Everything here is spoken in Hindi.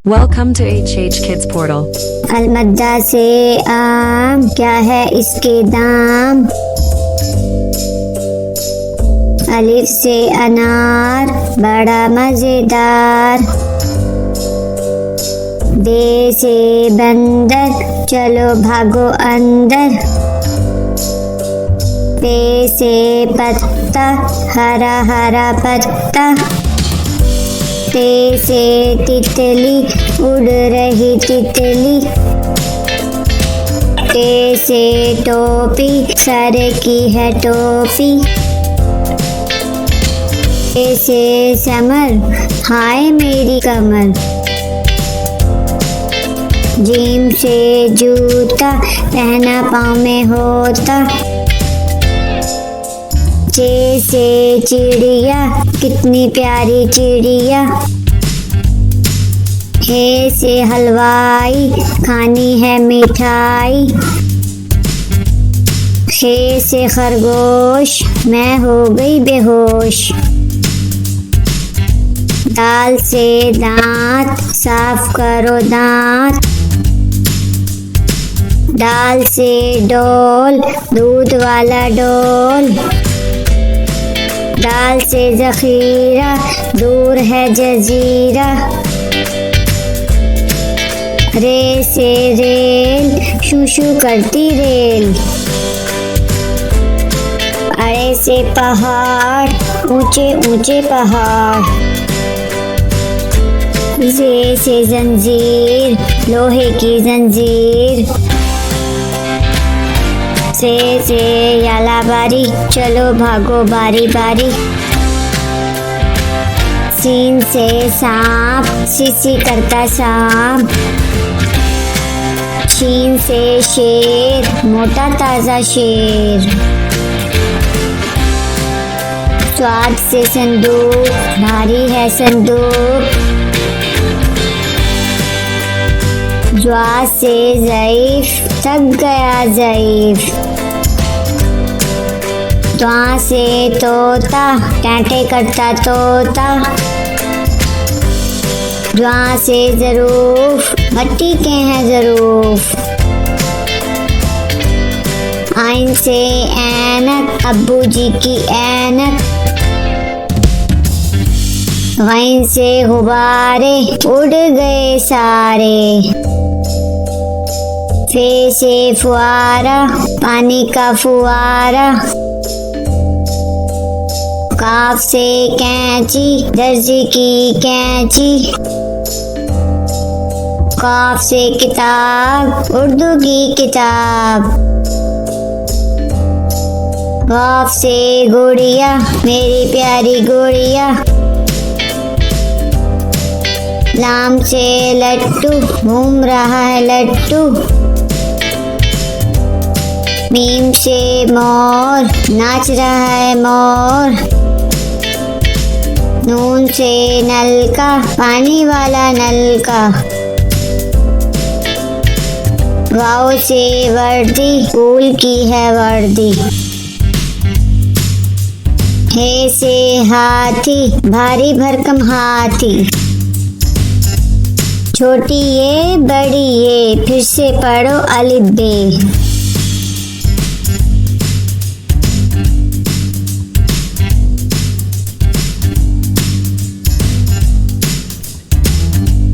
Welcome to HH Kids Portal. अलमद्दा से आम, क्या है इसके दाम। अलिफ से अनार, बड़ा मजेदार। बे से बंदर, चलो भागो अंदर। पे से पत्ता, हरा हरा पत्ता। ते से तितली, उड़ रही तितली। ते से टोपी, सर की है टोपी। ते से समर, हाय मेरी कमर। जीम से जूता, पहना पाँव में होता। चे से चिड़िया, कितनी प्यारी चिड़िया। हे से हलवाई, खानी है मिठाई। खे से खरगोश, मैं हो गई बेहोश। दाल से दांत, साफ करो दांत। दाल से डोल, दूध वाला डोल। दाल से जखीरा, दूर है जजीरा। रे से रेल, शू शू करती रेल। अरे से पहाड़, ऊंचे ऊंचे पहाड़। जे से जंजीर, लोहे की जंजीर। से याला बारी, चलो भागो बारी बारी। सीन से सांप, सीसी करता सांप। शीन से शेर, मोटा ताजा शेर। स्वाद से संदूक, भारी है संदूक। ज्वा से ज़ईफ, थक गया ज़ईफ। त्वा से तोता, टाँटे करता तोता। ज्वा से ज़रूफ, भट्टी के हैं ज़रूफ। आइन से ऐनक, अब्बू जी की ऐनक। गैन से गुब्बारे, उड़ गए सारे। फे से फुआरा, पानी का फुआरा। काफ से कैंची, दर्जी की कैंची। काफ से किताब, उर्दू की किताब। गाफ से गुड़िया, मेरी प्यारी गुड़िया। लाम से लट्टू, घूम रहा है लट्टू। मीम से मोर, नाच रहा है मोर। नून से नलका, पानी वाला नलका। वाव से वर्दी, स्कूल की है वर्दी। हे से हाथी, भारी भरकम हाथी। छोटी ये बड़ी ये, फिर से पढ़ो अलिफ बे।